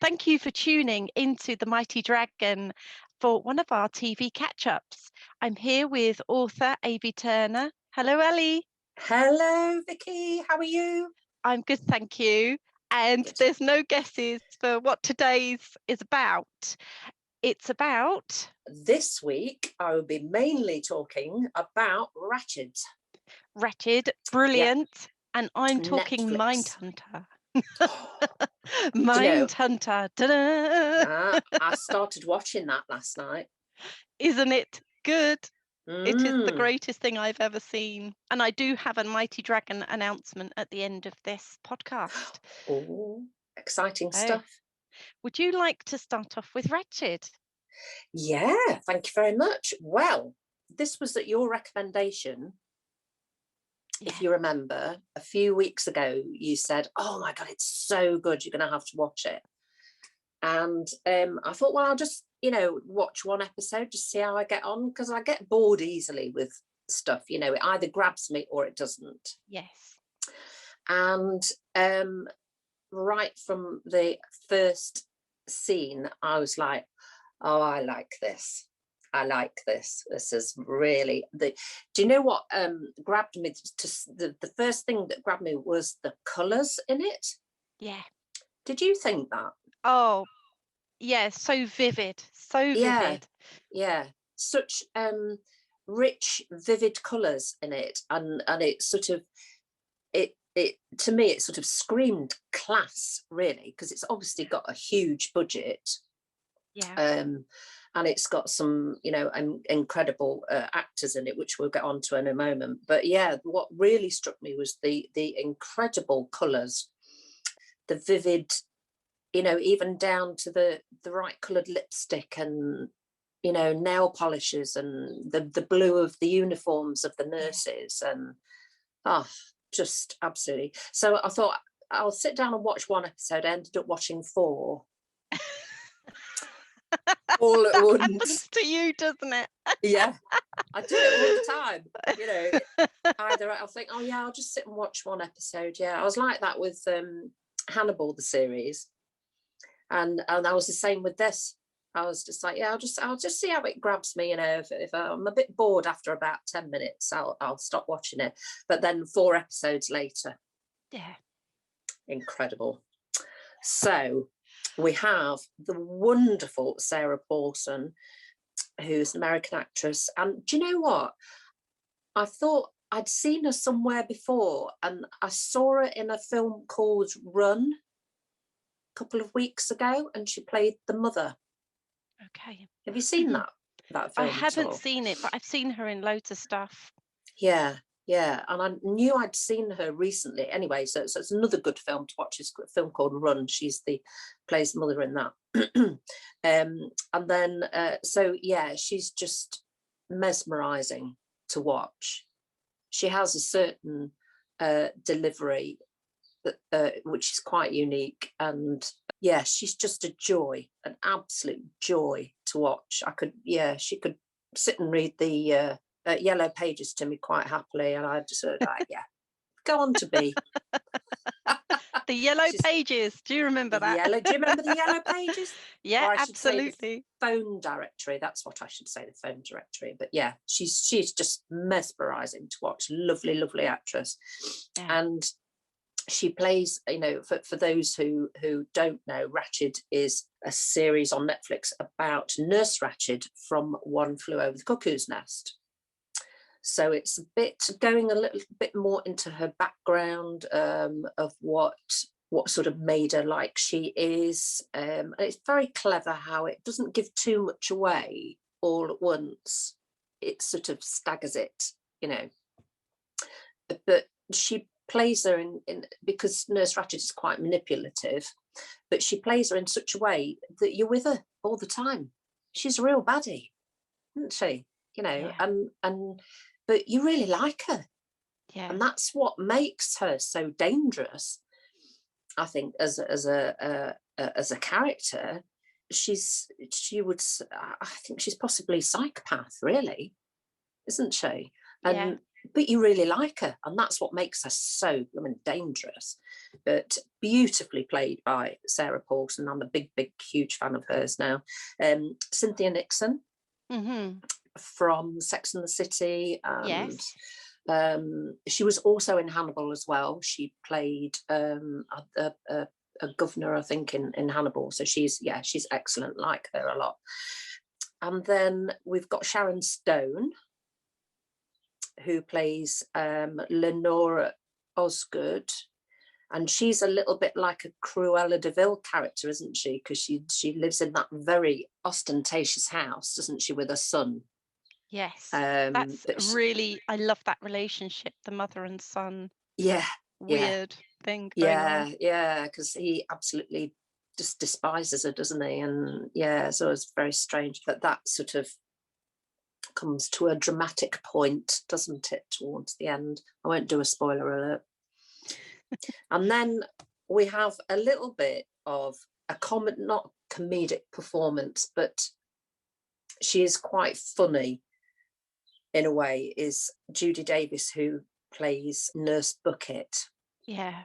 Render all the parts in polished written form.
thank you for tuning into The Mighty Dragon for one of our TV catch-ups. I'm here with author Avi Turner. Hello, Ellie. Hello, Vicky. How are you? I'm good, thank you. And Good. there's no guesses for what today's is about. It's about... This week, I will be mainly talking about Ratched. Ratched, brilliant. Yeah. And I'm talking Netflix. Mindhunter. Do you know, Mindhunter. Ta-da! I started watching that last night. Isn't it good? It is the Mm. greatest thing I've ever seen. And I do have a Mighty Dragon announcement at the end of this podcast. Oh, exciting So, stuff. would you like to start off with Ratched? Yeah, thank you very much. Well, this was at your recommendation. Yeah. If you remember, a few weeks ago, you said, oh my God, it's so good. You're going to have to watch it. And I thought, well, I'll just, watch one episode, just see how I get on, because I get bored easily with stuff. It either grabs me or it doesn't. Yes. And right from the first scene, I was like, oh, I like this. I like this. This is really do you know what grabbed me the first thing that grabbed me was the colours in it. Yeah. Did you think that? Oh, yeah, so vivid. So vivid. Yeah. Such rich, vivid colours in it. And it sort of it to me it sort of screamed class, really, because it's obviously got a huge budget. Yeah. And it's got some, incredible actors in it, which we'll get on to in a moment. But yeah, what really struck me was the incredible colours, the vivid, even down to the right coloured lipstick and, nail polishes and the blue of the uniforms of the nurses. And, just absolutely. So I thought I'll sit down and watch one episode. I ended up watching 4. All at That once. happens to you, doesn't it? Yeah, I do it all the time. Either I'll think, oh yeah, I'll just sit and watch one episode. Yeah, I was like that with Hannibal, the series, and I was the same with this. I was just like, yeah, I'll just see how it grabs me. If I'm a bit bored after about 10 minutes, I'll stop watching it. But then 4 episodes later, Yeah, incredible. So we have the wonderful Sarah Paulson, who's an American actress. And do you know what? I thought I'd seen her somewhere before, and I saw her in a film called Run a couple of weeks ago, and she played the mother. okay. Have you seen that I film at haven't all? seen it, but I've seen her in loads of stuff. Yeah. And I knew I'd seen her recently. Anyway, so it's another good film to watch. It's a film called Run. She's plays the mother in that. And then, so yeah, she's just mesmerising to watch. She has a certain delivery that, which is quite unique. And yeah, she's just a joy, an absolute joy to watch. She could sit and read the Yellow Pages to me quite happily, and I just like, yeah, go on to be. The Yellow Pages. Do you remember that? Do you remember the Yellow Pages? Yeah, Or I should absolutely. say the phone directory. That's what I should say, the phone directory. But yeah, she's just mesmerising to watch. Lovely, lovely actress. Yeah. And she plays, for those who don't know, Ratched is a series on Netflix about Nurse Ratched from One Flew Over the Cuckoo's Nest. So it's going a little bit more into her background of what sort of made her like she is. And it's very clever how it doesn't give too much away all at once. It sort of staggers it, But she plays her in because Nurse Ratched is quite manipulative, but she plays her in such a way that you're with her all the time. She's a real baddie, isn't she? Yeah. And but you really like her. Yeah. And that's what makes her so dangerous, I think, as a character. I think she's possibly a psychopath, really, isn't she? Yeah. but you really like her, and that's what makes her so, I mean, dangerous. But beautifully played by Sarah Paulson. I'm a big, huge fan of hers now. Cynthia Nixon Mm-hmm. from Sex and the City, and Yes. she was also in Hannibal as well. She played a governor, I think, in Hannibal. So she's excellent. Like her a lot. And then we've got Sharon Stone, who plays Lenora Osgood, and she's a little bit like a Cruella de Vil character, isn't she? Because she lives in that very ostentatious house, doesn't she, with her son? Yes. Um, That's but she, really, I love that relationship, the mother and son yeah, yeah, weird thing going on. yeah, because he absolutely just despises her, doesn't he? And yeah, so it's very strange that sort of comes to a dramatic point, doesn't it, towards the end? I won't do a spoiler alert. And then we have a little bit of not comedic performance, but she is quite funny in a way, is Judy Davis, who plays Nurse Bucket. Yeah.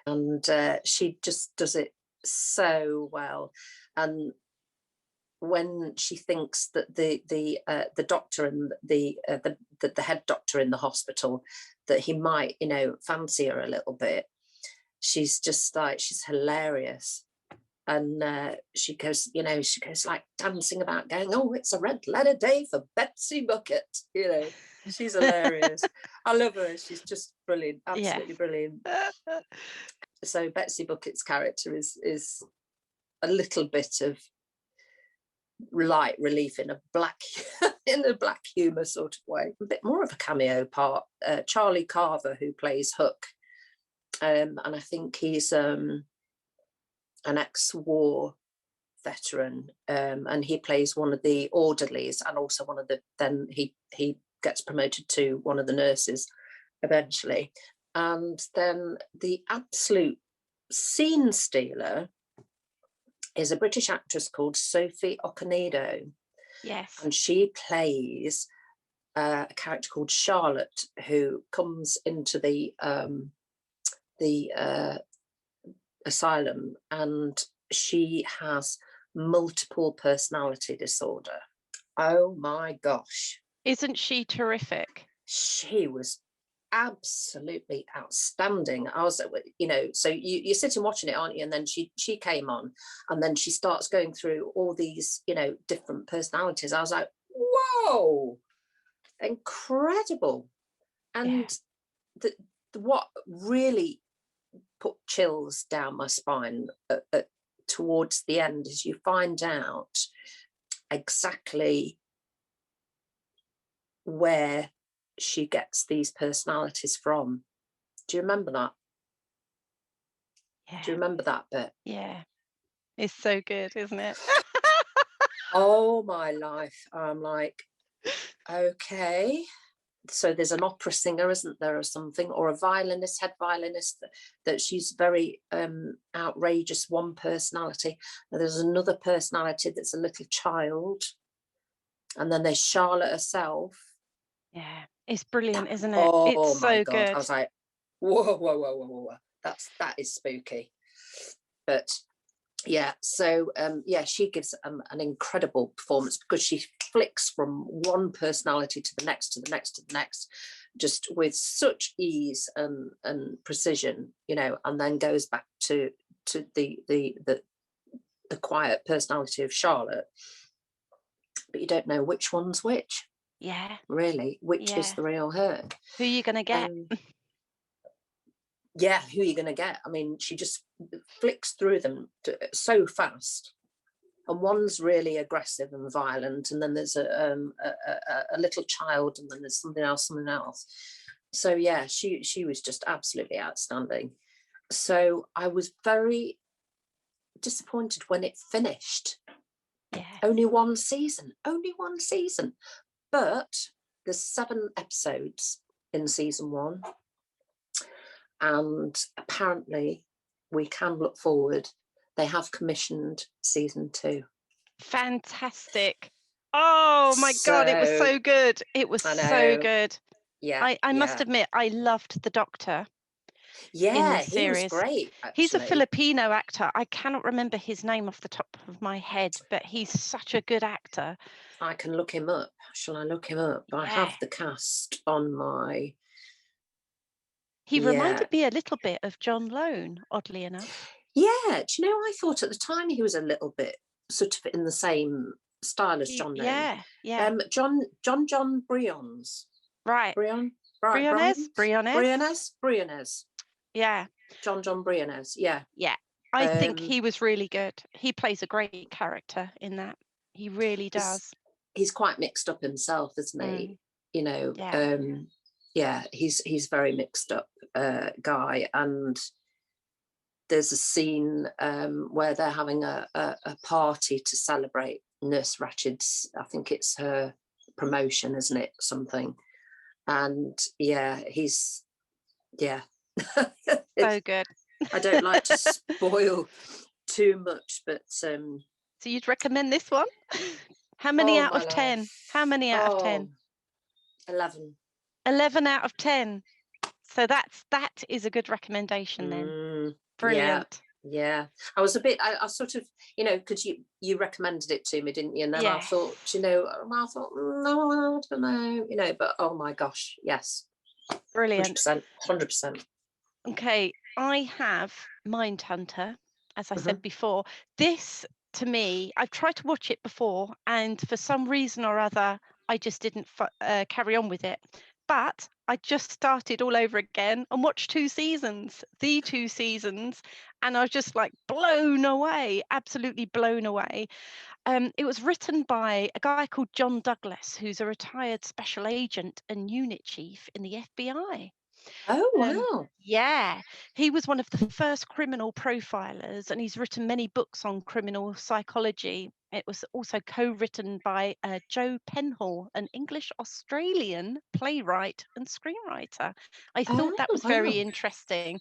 And she just does it so well. And when she thinks that the doctor and the head doctor in the hospital, that he might, fancy her a little bit, she's just like, she's hilarious. And she goes like dancing about, going, "Oh, it's a red letter day for Betsy Bucket." She's hilarious. I love her. She's just brilliant, Yes. absolutely brilliant. So Betsy Bucket's character is a little bit of light relief in a black humor sort of way. A bit more of a cameo part. Charlie Carver, who plays Hook, and I think he's an ex-war veteran, and he plays one of the orderlies, and also then he gets promoted to one of the nurses eventually. And then the absolute scene stealer is a British actress called Sophie Okonedo. Yes. And she plays a character called Charlotte, who comes into the asylum, and she has multiple personality disorder. Oh my gosh. Isn't she terrific? She was absolutely outstanding. I was, so you're sitting watching it, aren't you? And then she came on, and then she starts going through all these, different personalities. I was like, whoa, incredible. And Yeah. what really put chills down my spine towards the end is you find out exactly where she gets these personalities from. Do you remember that? Yeah. Do you remember that bit? Yeah. It's so good, isn't it? Oh my life. I'm like, okay. So there's an opera singer, isn't there, or something, or a violinist, head violinist, that she's very outrageous, one personality. And there's another personality that's a little child. And then there's Charlotte herself. Yeah. It's brilliant, isn't it? It's Oh my so God. I good. was like, whoa. That is spooky. But yeah, so she gives an incredible performance, because she flicks from one personality to the next, to the next, to the next, just with such ease and precision, and then goes back to the quiet personality of Charlotte. But you don't know which one's which. Yeah. Really, which is Yeah. the real her. Who are you going to get? Yeah, who are you going to get? I mean, she just flicks through them so fast. And one's really aggressive and violent, and then there's a little child, and then there's something else. So yeah, she was just absolutely outstanding. So I was very disappointed when it finished. Yeah. Only one season, but there's 7 episodes in season 1, and apparently we can look forward. They have commissioned season 2. Fantastic. Oh my God, it was So so good. It was I so know, good. Yeah, I must yeah. admit, I loved the Doctor in Yeah, this he was series. great, He's a actually. Filipino actor. I cannot remember his name off the top of my head, but he's such a good actor. I can look him up. Shall I look him up? I Yeah. have the cast on my He yeah. reminded me a little bit of John Lone, oddly enough. Yeah, do you know, I thought at the time he was a little bit sort of in the same style as John Noon. Yeah, yeah. John Brions. Right. Brion? Right, Briones? Brions? Briones? Briones. Yeah, John Briones, yeah. yeah. I think Um he was really good. He plays a great character in that. He really he's does. he's quite mixed up himself, isn't he? Mm, You know, yeah. yeah, he's very mixed up guy. And there's a scene where they're having a party to celebrate Nurse Ratched's, I think it's her promotion, isn't it? Something. And yeah, yeah. So good. I don't like to spoil too much, but So you'd recommend this one? How many oh out my of 10? How life. many out of 10? Oh, 11. 11 out of 10. So that is a good recommendation then. Yeah, Brilliant. yeah. I was a bit. I sort of, because you recommended it to me, didn't you? And then I Yes. thought, I thought, no, I don't know, But oh my gosh, yes, Brilliant. 100%, 100%. Okay, I have Mindhunter, as I said Hmm. before. This, to me, I've tried to watch it before, and for some reason or other, I just didn't carry on with it. But I just started all over again and watched the 2 seasons, and I was just like blown away, absolutely blown away. It was written by a guy called John Douglas, who's a retired special agent and unit chief in the FBI. Oh Um, wow. yeah, he was one of the first criminal profilers, and he's written many books on criminal psychology. It was also co-written by Joe Penhall, an English Australian playwright and screenwriter. I thought Oh that was very wow. interesting.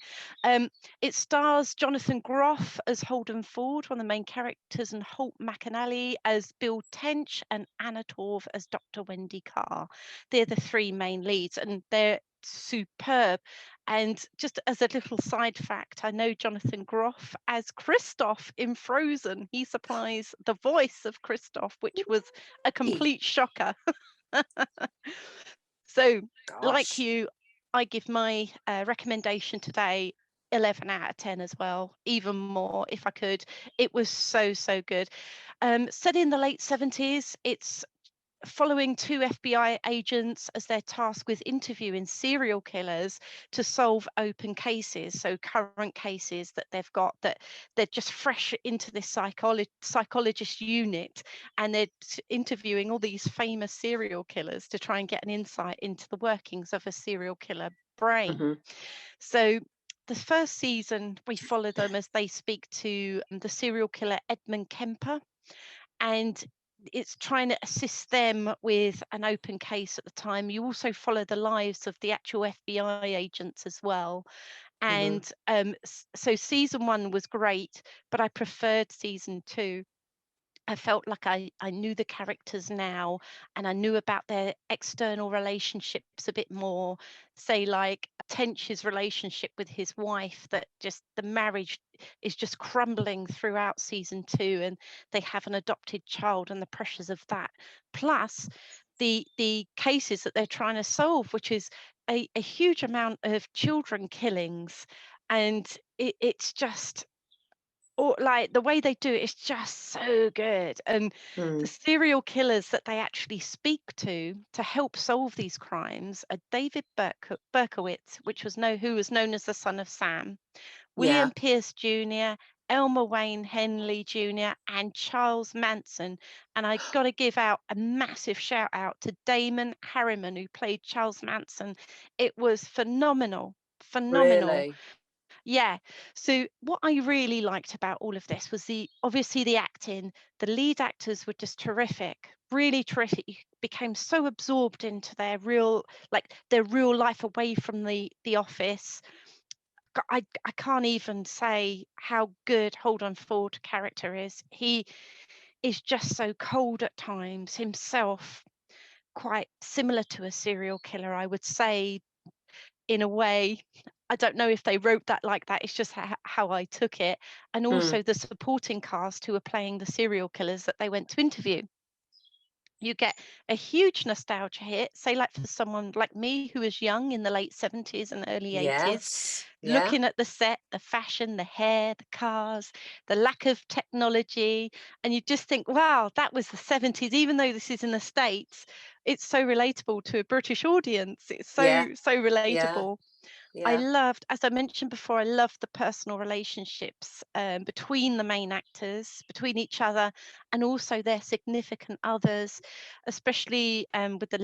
It stars Jonathan Groff as Holden Ford, one of the main characters, and Holt McAnally as Bill Tench, and Anna Torv as Dr. Wendy Carr. They're the three main leads, and they're superb. And just as a little side fact, I know Jonathan Groff as Kristoff in Frozen. He supplies the voice of Kristoff, which was a Hey, complete shocker. So, like gosh. you, I give my recommendation today 11 out of 10 as well, even more if I could. It was so, so good. Set in the late 70s, it's following two FBI agents as they're tasked with interviewing serial killers to solve open cases. So current cases that they've got, that they're just fresh into this psychologist unit, and they're interviewing all these famous serial killers to try and get an insight into the workings of a serial killer brain. Hmm. So the first season, we follow them as they speak to the serial killer Edmund Kemper, and it's trying to assist them with an open case at the time. You also follow the lives of the actual FBI agents as well. Hmm. And so season one was great, but I preferred season two. I felt like I knew the characters now, and I knew about their external relationships a bit more. Say, like Tench's relationship with his wife, that just the marriage is just crumbling throughout season two, and they have an adopted child and the pressures of that. Plus, the cases that they're trying to solve, which is a huge amount of children killings, and it's just, or like the way they do it is just so good. And the Mm. serial killers that they actually speak to help solve these crimes are David Berkowitz, who was known as the son of Sam, Yeah, William Pierce Jr., Elmer Wayne Henley Jr., and Charles Manson. And I got to give out a massive shout out to Damon Harriman, who played Charles Manson. It was phenomenal, phenomenal. really. Yeah. So what I really liked about all of this was obviously the acting. The lead actors were just terrific, really terrific. You became so absorbed into their real life away from the office. I can't even say how good Holden Ford character is. He is just so cold at times himself, quite similar to a serial killer, I would say, in a way. I don't know if they wrote that like that. It's just how I took it. And Mm. also the supporting cast who were playing the serial killers that they went to interview. You get a huge nostalgia hit, say, like for someone like me who was young in the late 70s and early 80s, Yes. Yeah. looking at the set, the fashion, the hair, the cars, the lack of technology. And you just think, wow, that was the 70s. Even though this is in the States, it's so relatable to a British audience. It's Yeah. so Yeah. relatable. I Yeah. loved, as I mentioned before, I loved the personal relationships between the main actors, between each other, and also their significant others, especially with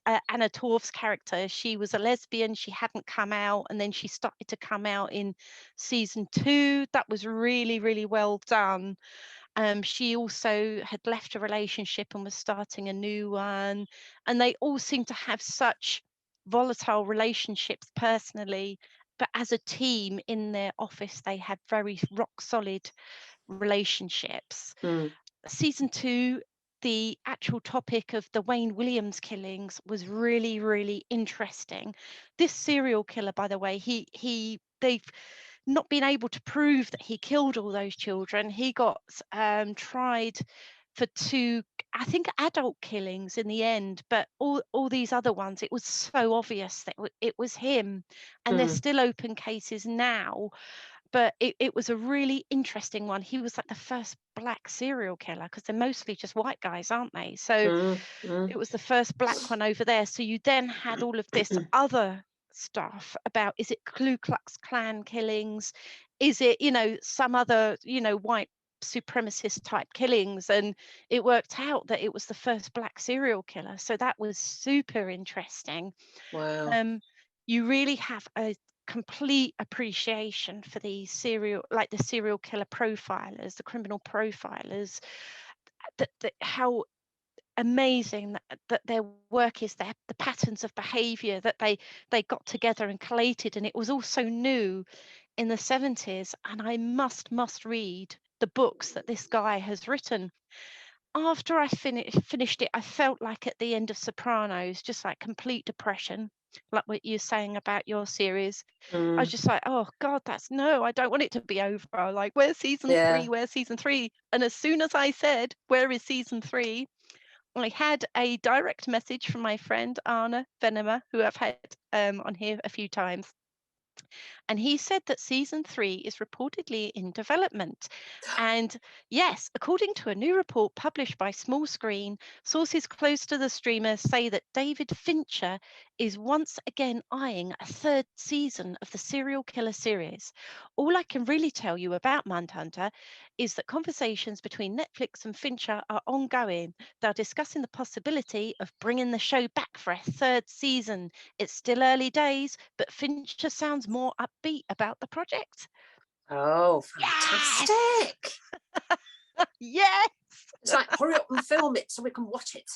Anna Torv's character. She was a lesbian. She hadn't come out, and then she started to come out in season 2. That was really, really well done. She also had left a relationship and was starting a new one, and they all seemed to have such volatile relationships personally, but as a team in their office, they had very rock solid relationships. Mm. Season 2, the actual topic of the Wayne Williams killings was really, really interesting. This serial killer, by the way, they've not been able to prove that he killed all those children. He got tried for 2, I think, adult killings in the end, but all these other ones, it was so obvious that it was him. And there's Mm. still open cases now, but it was a really interesting one. He was like the first black serial killer, because they're mostly just white guys, aren't they? So Mm. Mm. it was the first black one over there. So you then had all of this other stuff about, is it Ku Klux Klan killings? Is it, some other, white supremacist type killings? And it worked out that it was the first black serial killer. So that was super interesting. Wow. um, you really have a complete appreciation for the serial killer profilers, the criminal profilers, how amazing that their work is, the patterns of behavior that they got together and collated, and it was also new in the 70s. And I must read the books that this guy has written. After I finished it, I felt like at the end of Sopranos, just like complete depression, like what you're saying about your series. I was Mm. just like, oh God, no, I don't want it to be over. Like, where's season Yeah. 3? Where's season 3? And as soon as I said, where is season 3? I had a direct message from my friend Arne Venema, who I've had on here a few times. And he said that season 3 is reportedly in development. And yes, according to a new report published by Small Screen, sources close to the streamer say that David Fincher is once again eyeing a 3rd season of the serial killer series. All I can really tell you about Mindhunter is that conversations between Netflix and Fincher are ongoing. They're discussing the possibility of bringing the show back for a 3rd season. It's still early days, but Fincher sounds more upbeat about the project. Oh, Yes! fantastic. Yes! It's like, hurry up and film it so we can watch it.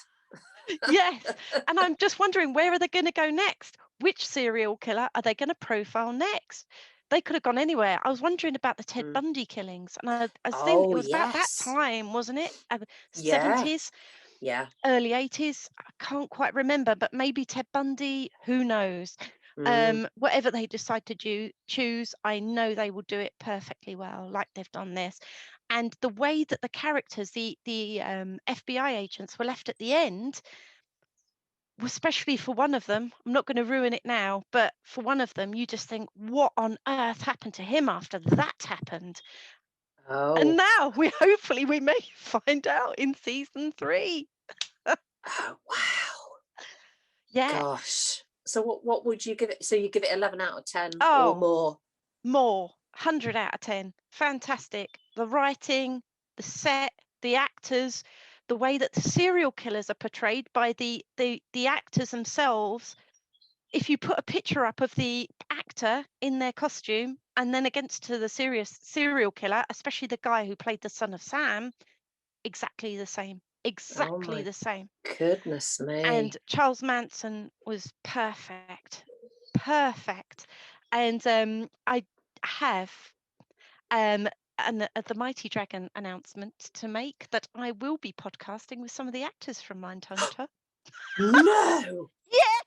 Yes. And I'm just wondering, where are they going to go next? Which serial killer are they going to profile next? They could have gone anywhere. I was wondering about the Ted Mm. Bundy killings, and I think Oh, it was about that yes. time, wasn't it? Yeah. 70s, Yeah. early 80s. I can't quite remember, but maybe Ted Bundy, who knows? Mm. Whatever they decide to choose, I know they will do it perfectly well, like they've done this. And the way that the characters, the FBI agents, were left at the end, especially for one of them, I'm not going to ruin it now, but for one of them, you just think, what on earth happened to him after that happened? And Oh. now we may find out in season 3. Oh, wow. Yeah. Gosh. So what would you give it? So you give it 11 out of 10 or Oh, more? more. 100 out of 10. Fantastic. The writing, the set, the actors, the way that the serial killers are portrayed by the actors themselves. If you put a picture up of the actor in their costume and then against to the serious serial killer, especially the guy who played the son of Sam, exactly the same. Oh Exactly my the same. goodness me. And Charles Manson was perfect. Perfect. And I have the Mighty Dragon announcement to make, that I will be podcasting with some of the actors from Mindhunter. No, Yeah,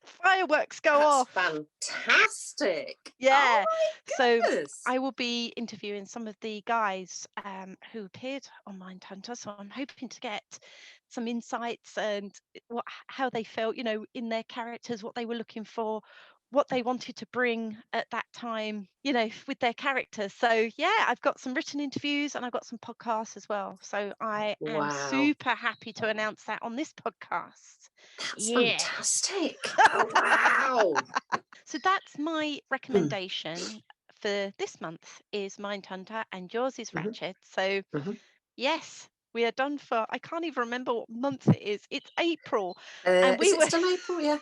fireworks go that's off. fantastic. Oh Yeah. So my goodness. I will be interviewing some of the guys who appeared on Mindhunter. So I'm hoping to get some insights and how they felt, in their characters, what they were looking for, what they wanted to bring at that time, with their characters. So yeah, I've got some written interviews and I've got some podcasts as well. So I am Wow, super happy to announce that on this podcast. that's Yeah. fantastic. Oh wow. So that's my recommendation for this month is Mindhunter and yours is Mhm, Ratched. So mhm. yes, we are done for I can't even remember what month it is. It's April and Is we it were still April? Yeah.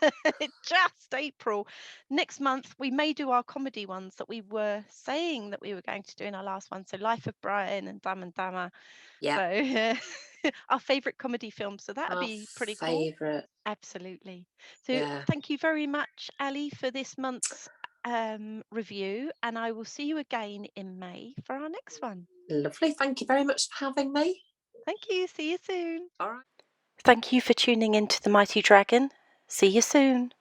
just April. Next month we may do our comedy ones that we were saying that we were going to do in our last one. So Life of Brian and Dumb and Dumber. Yeah. So our favourite comedy films. So that'd Our be pretty cool. favourite. Absolutely. So Yeah. thank you very much, Ali, for this month's review, and I will see you again in May for our next one. Lovely. Thank you very much for having me. Thank you. See you soon. All right. Thank you for tuning in to The Mighty Dragon. See you soon.